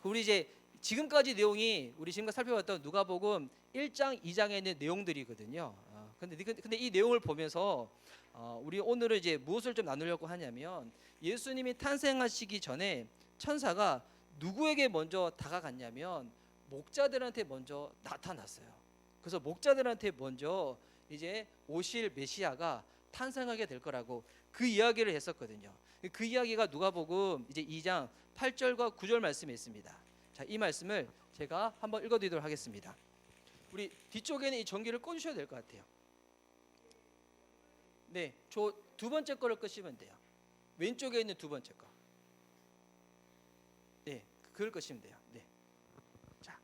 우리 이제 지금까지 내용이 우리 지금까지 살펴봤던 누가복음 1장, 2장에 있는 내용들이거든요. 근데 이 내용을 보면서 우리 오늘은 이제 무엇을 좀 나누려고 하냐면 예수님이 탄생하시기 전에 천사가 누구에게 먼저 다가갔냐면 목자들한테 먼저 나타났어요. 그래서 목자들한테 먼저 이제 오실 메시아가 탄생하게 될 거라고 그 이야기를 했었거든요. 그 이야기가 누가복음 이제 2장 8절과 9절 말씀에 있습니다. 자, 이 말씀을 제가 한번 읽어드리도록 하겠습니다. 우리 뒤쪽에는 이 전기를 꺼주셔야 될 것 같아요. 네, 저 두 번째 거를 끄시면 돼요. 왼쪽에 있는 두 번째 거. 네, 그걸 끄시면 돼요. 네. 자,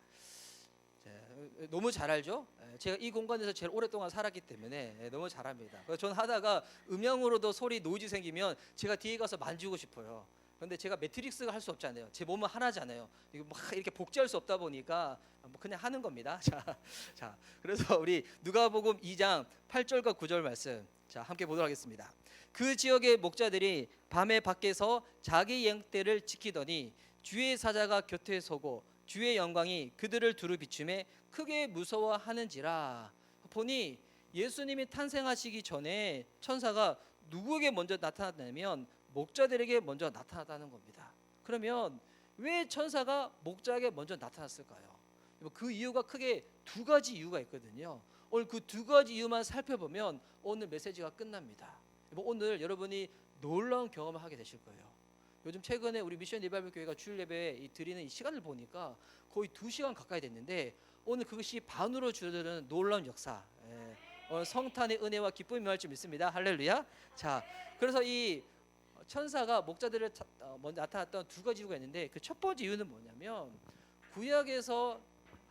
너무 잘 알죠? 제가 이 공간에서 제일 오랫동안 살았기 때문에 너무 잘합니다. 전 하다가 음향으로도 소리 노이즈 생기면 제가 뒤에 가서 만지고 싶어요. 근데 제가 매트릭스가 할 수 없잖아요. 제 몸은 하나잖아요. 이거 막 이렇게 복제할 수 없다 보니까 뭐 그냥 하는 겁니다. 자, 그래서 우리 누가복음 2장 8절과 9절 말씀, 자, 함께 보도록 하겠습니다. 그 지역의 목자들이 밤에 밖에서 자기 양떼를 지키더니 주의 사자가 곁에 서고 주의 영광이 그들을 두루 비추매 크게 무서워하는지라. 보니 예수님이 탄생하시기 전에 천사가 누구에게 먼저 나타났냐면 목자들에게 먼저 나타났다는 겁니다. 그러면 왜 천사가 목자에게 먼저 나타났을까요? 그 이유가 크게 두 가지 이유가 있거든요. 오늘 그 두 가지 이유만 살펴보면 오늘 메시지가 끝납니다. 오늘 여러분이 놀라운 경험을 하게 되실 거예요. 요즘 최근에 우리 미션 리바이벌 교회가 주일 예배 드리는 이 시간을 보니까 거의 2시간 가까이 됐는데 오늘 그것이 반으로 줄어드는 놀라운 역사, 성탄의 은혜와 기쁨이 임할 줄 믿습니다. 할렐루야. 자, 그래서 이 천사가 목자들을 먼저 나타났던 두 가지 이유가 있는데 그 첫 번째 이유는 뭐냐면 구약에서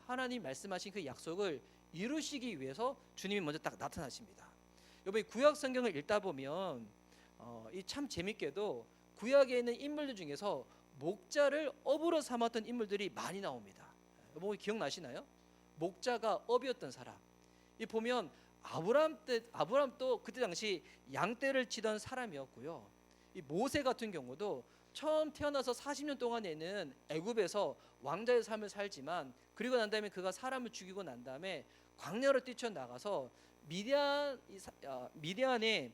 하나님 말씀하신 그 약속을 이루시기 위해서 주님이 먼저 딱 나타나십니다. 여러분 구약 성경을 읽다 보면 이 참 재밌게도 구약에 있는 인물들 중에서 목자를 업으로 삼았던 인물들이 많이 나옵니다. 여러분 기억나시나요? 목자가 업이었던 사람. 이 보면 아브람도 그때 당시 양떼를 치던 사람이었고요. 이 모세 같은 경우도 처음 태어나서 40년 동안에는 애굽에서 왕자의 삶을 살지만 그리고 난 다음에 그가 사람을 죽이고 난 다음에 광야로 뛰쳐나가서 미디안에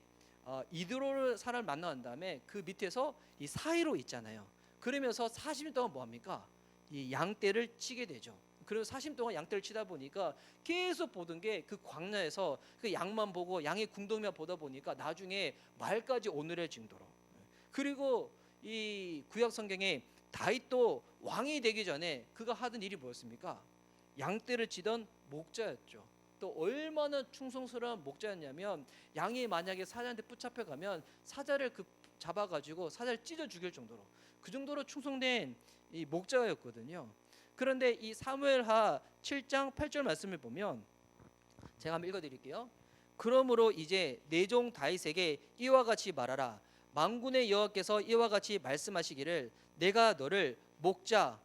이드로를 사람을 만난 다음에 그 밑에서 이 사이로 있잖아요. 그러면서 40년 동안 뭐합니까? 이 양떼를 치게 되죠. 그리고 40년 동안 양떼를 치다 보니까 계속 보던 게 그 광야에서 그 양만 보고 양의 궁둥이만 보다 보니까 나중에 말까지 오늘의 정도로. 그리고 이 구약 성경에 다윗도 왕이 되기 전에 그가 하던 일이 뭐였습니까? 양떼를 치던 목자였죠. 또 얼마나 충성스러운 목자였냐면 양이 만약에 사자한테 붙잡혀 가면 사자를 잡아가지고 사자를 찢어 죽일 정도로 그 정도로 충성된 이 목자였거든요. 그런데 이 사무엘하 7장 8절 말씀을 보면 제가 한번 읽어드릴게요. 그러므로 이제 내 종 다윗에게 이와 같이 말하라. 만군의 여호와께서 이와 같이 말씀하시기를 내가 너를 목자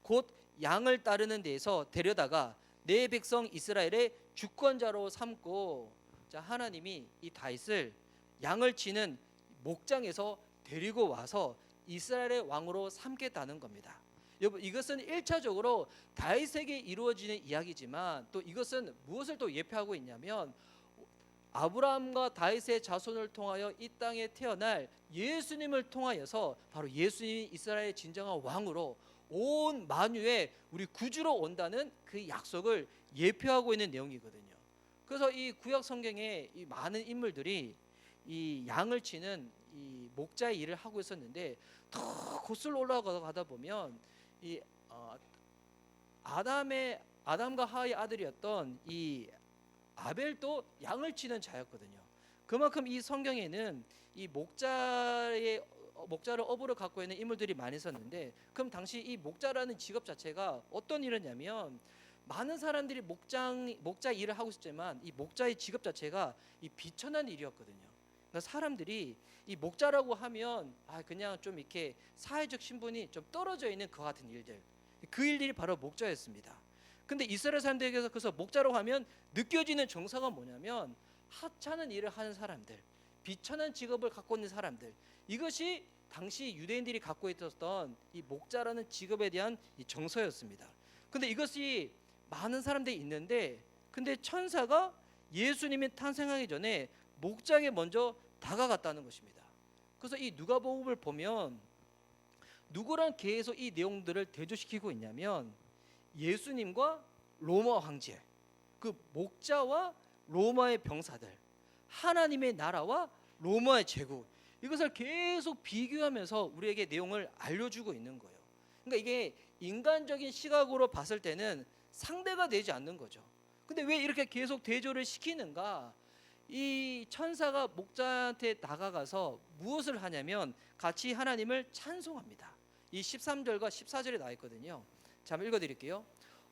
곧 양을 따르는 데에서 데려다가 내 백성 이스라엘의 주권자로 삼고. 자, 하나님이 이 다윗을 양을 치는 목장에서 데리고 와서 이스라엘의 왕으로 삼겠다는 겁니다. 여러분 이것은 1차적으로 다윗에게 이루어지는 이야기지만 또 이것은 무엇을 또 예표하고 있냐면 아브라함과 다윗의 자손을 통하여 이 땅에 태어날 예수님을 통하여서 바로 예수님이 이스라엘의 진정한 왕으로 온 만유의 우리 구주로 온다는 그 약속을 예표하고 있는 내용이거든요. 그래서 이 구약 성경에 이 많은 인물들이 이 양을 치는 이 목자의 일을 하고 있었는데 더 거슬러 올라가다 보면 이 아담과 하와의 아들이었던 이 아벨도 양을 치는 자였거든요. 그만큼 이 성경에는 이 목자를 업으로 갖고 있는 인물들이 많이 있었는데 그럼 당시 이 목자라는 직업 자체가 어떤 일이었냐면 많은 사람들이 목자 일을 하고 있었지만 이 목자의 직업 자체가 이 비천한 일이었거든요. 그러니까 사람들이 이 목자라고 하면 그냥 좀 이렇게 사회적 신분이 좀 떨어져 있는 그 같은 일들, 그 일들이 바로 목자였습니다. 근데 이스라엘 사람들에게서 그래서 목자라고 하면 느껴지는 정서가 뭐냐면 하찮은 일을 하는 사람들, 비천한 직업을 갖고 있는 사람들, 이것이 당시 유대인들이 갖고 있었던 이 목자라는 직업에 대한 이 정서였습니다. 근데 이것이 많은 사람들이 있는데, 근데 천사가 예수님이 탄생하기 전에 목자에게 먼저 다가갔다는 것입니다. 그래서 이 누가복음을 보면 누구랑 계속 이 내용들을 대조시키고 있냐면 예수님과 로마 황제, 그 목자와 로마의 병사들, 하나님의 나라와 로마의 제국, 이것을 계속 비교하면서 우리에게 내용을 알려주고 있는 거예요. 그러니까 이게 인간적인 시각으로 봤을 때는 상대가 되지 않는 거죠. 근데 왜 이렇게 계속 대조를 시키는가? 이 천사가 목자한테 다가가서 무엇을 하냐면 같이 하나님을 찬송합니다. 이 13절과 14절에 나와 있거든요. 자, 한번 읽어드릴게요.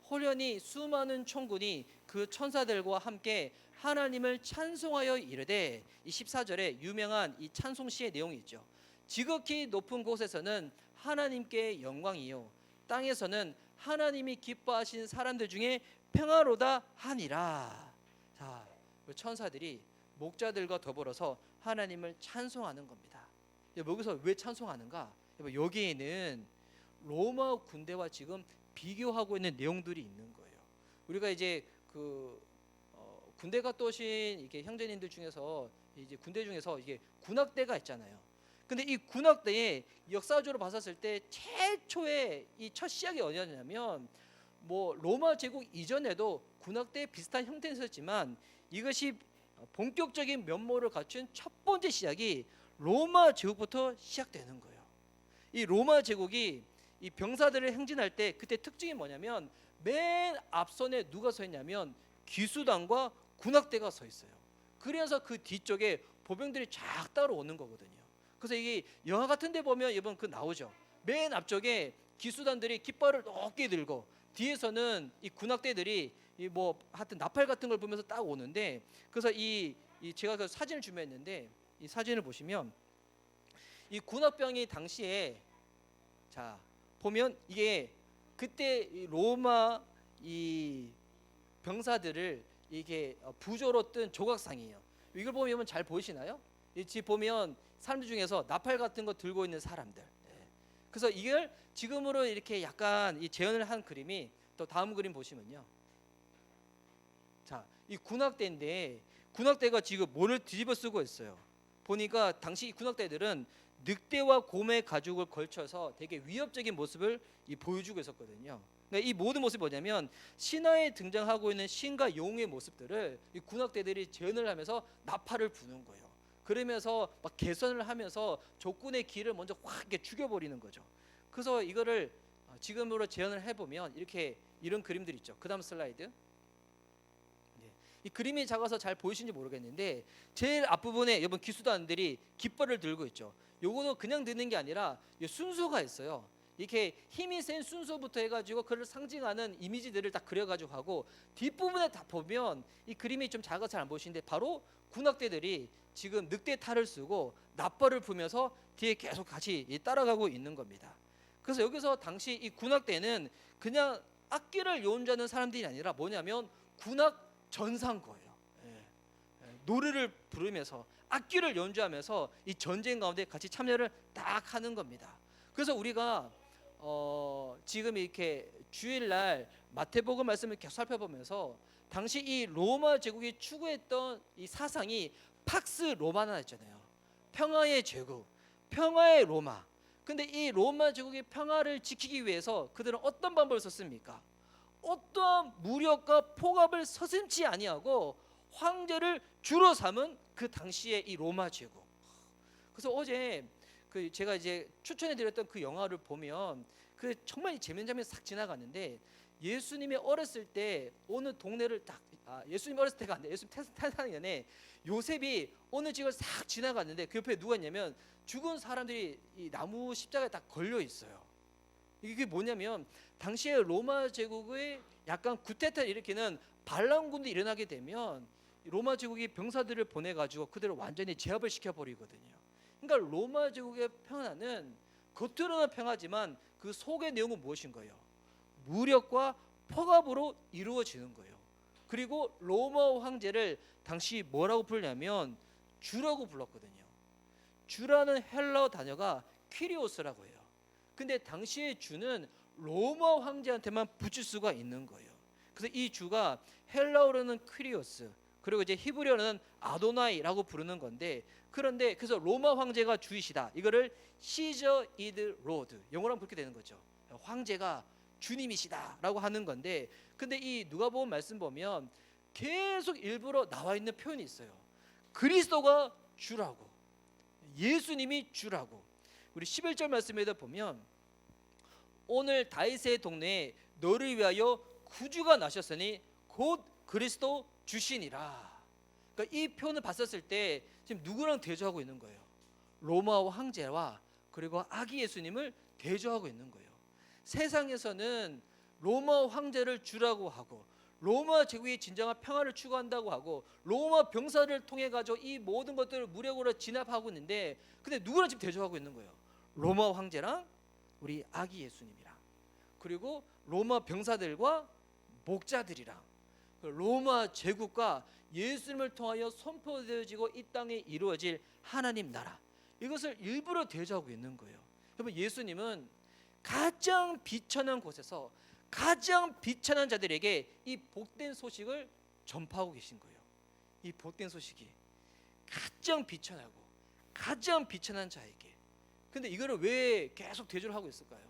호련히 수많은 총군이 그 천사들과 함께 하나님을 찬송하여 이르되, 이 14절에 유명한 이 찬송시의 내용이 있죠. 지극히 높은 곳에서는 하나님께 영광이요, 땅에서는 하나님이 기뻐하신 사람들 중에 평화로다 하니라. 자, 천사들이 목자들과 더불어서 하나님을 찬송하는 겁니다. 여기서 왜 찬송하는가? 여기에는 로마 군대와 지금 비교하고 있는 내용들이 있는 거예요. 우리가 이제 군대 갔다 오신 이렇게 형제님들 중에서 이제 군대 중에서 이게 군악대가 있잖아요. 근데 이 군악대의 역사적으로 봤었을 때 최초의 이 첫 시작이 어디였냐면 뭐 로마 제국 이전에도 군악대 비슷한 형태는 있었지만 이것이 본격적인 면모를 갖춘 첫 번째 시작이 로마 제국부터 시작되는 거예요. 이 로마 제국이 이 병사들을 행진할 때 그때 특징이 뭐냐면 맨 앞선에 누가 서 있냐면 기수단과 군악대가 서 있어요. 그래서 그 뒤쪽에 보병들이 쫙 따라오는 거거든요. 그래서 이게 영화 같은 데 보면 이번 그 나오죠. 맨 앞쪽에 기수단들이 깃발을 높게 들고 뒤에서는 이 군악대들이 이 뭐 하여튼 나팔 같은 걸 보면서 딱 오는데, 그래서 이 제가 그 사진을 준비했는데 이 사진을 보시면 이 군악병이 당시에 자 보면 이게 그때 이 로마 이 병사들을 이게 부조로 뜬 조각상이에요. 이걸 보면 잘 보이시나요? 지금 보면 사람들 중에서 나팔 같은 거 들고 있는 사람들. 그래서 이걸 지금으로 이렇게 약간 이 재현을 한 그림이 또 다음 그림 보시면요. 자, 이 군악대인데 군악대가 지금 뭐를 뒤집어 쓰고 있어요. 보니까 당시 이 군악대들은 늑대와 곰의 가죽을 걸쳐서 되게 위협적인 모습을 보여주고 있었거든요. 그러니까 이 모든 모습이 뭐냐면 신화에 등장하고 있는 신과 용의 모습들을 이 군악대들이 재현을 하면서 나팔을 부는 거예요. 그러면서 막 개선을 하면서 적군의 길을 먼저 확 이렇게 죽여버리는 거죠. 그래서 이거를 지금으로 재현을 해보면 이렇게 이런 그림들 있죠. 그 다음 슬라이드. 이 그림이 작아서 잘 보이시는지 모르겠는데 제일 앞부분에 여러분 기수단들이 깃발을 들고 있죠. 요거는 그냥 드는 게 아니라 순서가 있어요. 이렇게 힘이 센 순서부터 해가지고 그를 상징하는 이미지들을 딱 그려가지고 하고, 뒷부분에 다 보면 이 그림이 좀 작아서 잘 안 보이시는데 바로 군악대들이 지금 늑대 탈을 쓰고 나팔을 부면서 뒤에 계속 같이 따라가고 있는 겁니다. 그래서 여기서 당시 이 군악대는 그냥 악기를 연주하는 사람들이 아니라 뭐냐면 군악 전사인 거예요. 노래를 부르면서 악기를 연주하면서 이 전쟁 가운데 같이 참여를 딱 하는 겁니다. 그래서 우리가 지금 이렇게 주일날 마태복음 말씀을 계속 살펴보면서 당시 이 로마 제국이 추구했던 이 사상이 팍스 로마나였잖아요. 평화의 제국, 평화의 로마. 근데 이 로마 제국의 평화를 지키기 위해서 그들은 어떤 방법을 썼습니까? 어떠한 무력과 폭압을 서슴지 아니하고 황제를 주로 삼은 그 당시의 이 로마 제국. 그래서 어제 제가 이제 추천해드렸던 그 영화를 보면 그 정말 재밌는 장면이 싹 지나갔는데, 예수님이 어렸을 때 어느 동네를 예수님 어렸을 때가 아니라 예수님 태어나기 전에 요셉이 어느 집을 싹 지나갔는데 그 옆에 누가 있냐면 죽은 사람들이 이 나무 십자가에 딱 걸려 있어요. 이게 뭐냐면 당시에 로마 제국의 약간 구테타를 일으키는 반란군이 일어나게 되면 로마 제국이 병사들을 보내가지고 그들을 완전히 제압을 시켜버리거든요. 그러니까 로마 제국의 평화는 겉으로는 평화지만 그 속의 내용은 무엇인 거예요? 무력과 폭압으로 이루어지는 거예요. 그리고 로마 황제를 당시 뭐라고 부르냐면 주라고 불렀거든요. 주라는 헬라어 단어가 퀴리오스라고 해요. 근데 당시의 주는 로마 황제한테만 붙일 수가 있는 거예요. 그래서 이 주가 헬라어로는 퀴리오스, 그리고 이제 히브리어는 아도나이라고 부르는 건데, 그런데 그래서 로마 황제가 주이시다, 이거를 시저 이드 로드, 영어로 하면 그렇게 되는 거죠. 황제가 주님이시다라고 하는 건데, 근데 이 누가복음 말씀 보면 계속 일부러 나와 있는 표현이 있어요. 그리스도가 주라고, 예수님이 주라고. 우리 11절 말씀에도 보면 오늘 다윗의 동네에 너를 위하여 구주가 나셨으니 곧 그리스도 주시니라. 그러니까 이 표현을 봤었을 때 지금 누구랑 대조하고 있는 거예요? 로마 황제와 그리고 아기 예수님을 대조하고 있는 거예요. 세상에서는 로마 황제를 주라고 하고 로마 제국의 진정한 평화를 추구한다고 하고 로마 병사를 통해 가지고 이 모든 것들을 무력으로 진압하고 있는데, 근데 누구랑 지금 대조하고 있는 거예요? 로마 황제랑 우리 아기 예수님이랑, 그리고 로마 병사들과 목자들이랑, 로마 제국과 예수님을 통하여 선포되어지고 이 땅에 이루어질 하나님 나라, 이것을 일부러 대조하고 있는 거예요. 여러분, 예수님은 가장 비천한 곳에서 가장 비천한 자들에게 이 복된 소식을 전파하고 계신 거예요. 이 복된 소식이 가장 비천하고 가장 비천한 자에게. 근데 이거를 왜 계속 대조를 하고 있을까요?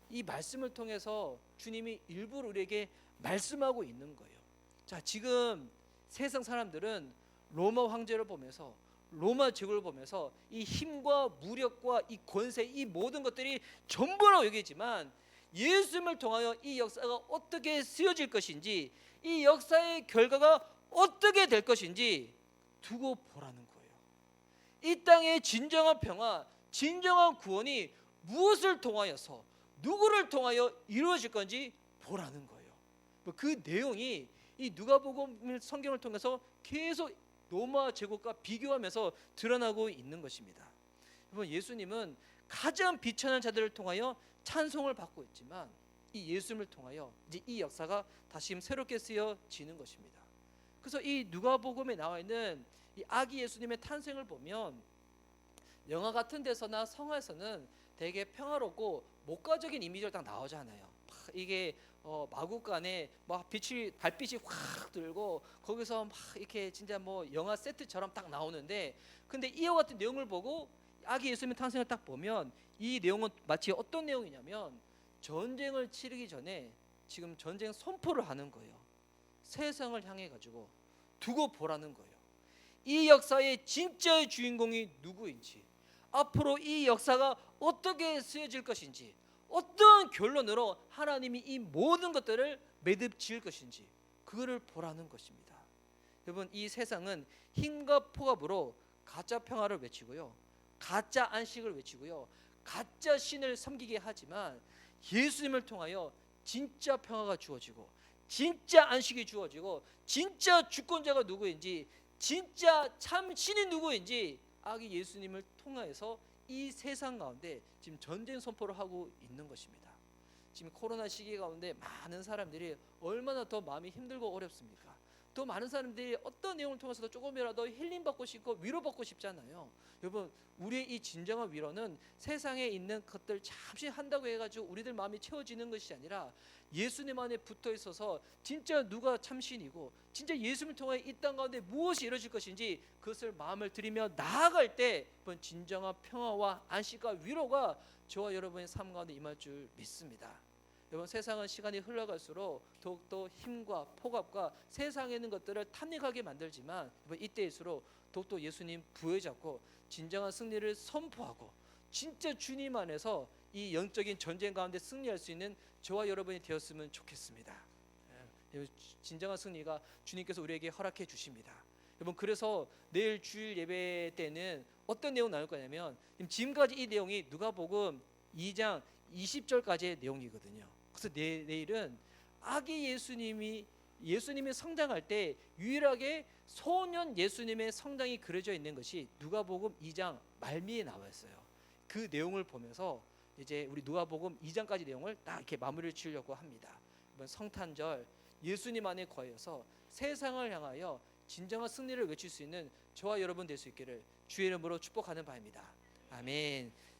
이 말씀을 통해서 주님이 일부러 우리에게 말씀하고 있는 거예요. 자, 지금 세상 사람들은 로마 황제를 보면서, 로마 제국을 보면서 이 힘과 무력과 이 권세, 이 모든 것들이 전부라고 여기지만, 예수님을 통하여 이 역사가 어떻게 쓰여질 것인지, 이 역사의 결과가 어떻게 될 것인지 두고 보라는 거예요. 이 땅의 진정한 평화, 진정한 구원이 무엇을 통하여서 누구를 통하여 이루어질 건지 보라는 거예요. 그 내용이 이 누가복음 성경을 통해서 계속 로마 제국과 비교하면서 드러나고 있는 것입니다. 여러분, 예수님은 가장 비천한 자들을 통하여 찬송을 받고 있지만, 이 예수님을 통하여 이제 이 역사가 다시 새롭게 쓰여지는 것입니다. 그래서 이 누가복음에 나와 있는 이 아기 예수님의 탄생을 보면 영화 같은 데서나 성화에서는 되게 평화롭고 목가적인 이미지가 딱 나오잖아요. 이게 마구간에 막 달빛이 확 들고 거기서 막 이렇게 진짜 뭐 영화 세트처럼 딱 나오는데, 근데 이와 같은 내용을 보고 아기 예수님의 탄생을 딱 보면 이 내용은 마치 어떤 내용이냐면, 전쟁을 치르기 전에 지금 전쟁 선포를 하는 거예요. 세상을 향해 가지고 두고 보라는 거예요. 이 역사의 진짜의 주인공이 누구인지, 앞으로 이 역사가 어떻게 쓰여질 것인지, 어떤 결론으로 하나님이 이 모든 것들을 매듭 지을 것인지, 그거를 보라는 것입니다. 여러분, 이 세상은 힘과 폭압으로 가짜 평화를 외치고요, 가짜 안식을 외치고요, 가짜 신을 섬기게 하지만, 예수님을 통하여 진짜 평화가 주어지고 진짜 안식이 주어지고 진짜 주권자가 누구인지, 진짜 참 신이 누구인지 아기 예수님을 통하여서 이 세상 가운데 지금 전쟁 선포를 하고 있는 것입니다. 지금 코로나 시기 가운데 많은 사람들이 얼마나 더 마음이 힘들고 어렵습니까? 또 많은 사람들이 어떤 내용을 통해서도 조금이라도 힐링받고 싶고 위로받고 싶잖아요. 여러분, 우리의 이 진정한 위로는 세상에 있는 것들 잠시 한다고 해가지고 우리들 마음이 채워지는 것이 아니라, 예수님 안에 붙어 있어서 진짜 누가 참신이고 진짜 예수님을 통해 이 땅 가운데 무엇이 이루어질 것인지 그것을 마음을 들이며 나아갈 때 진정한 평화와 안식과 위로가 저와 여러분의 삶 가운데 임할 줄 믿습니다. 여러분, 세상은 시간이 흘러갈수록 더욱더 힘과 폭압과 세상에 있는 것들을 탐닉하게 만들지만, 이때일수록 더욱더 예수님 부여잡고 진정한 승리를 선포하고 진짜 주님 안에서 이 영적인 전쟁 가운데 승리할 수 있는 저와 여러분이 되었으면 좋겠습니다. 진정한 승리가 주님께서 우리에게 허락해 주십니다. 여러분, 그래서 내일 주일 예배 때는 어떤 내용 나올 거냐면, 지금까지 이 내용이 누가복음 2장 20절까지의 내용이거든요. 그래서 내일은 아기 예수님이 성장할 때 유일하게 소년 예수님의 성장이 그려져 있는 것이 누가복음 2장 말미에 나와 있어요. 그 내용을 보면서 이제 우리 누가복음 2장까지 내용을 딱 이렇게 마무리를 지으려고 합니다. 이번 성탄절 예수님 안에 거하여서 세상을 향하여 진정한 승리를 외칠 수 있는 저와 여러분 될 수 있기를 주의 이름으로 축복하는 바입니다. 아멘.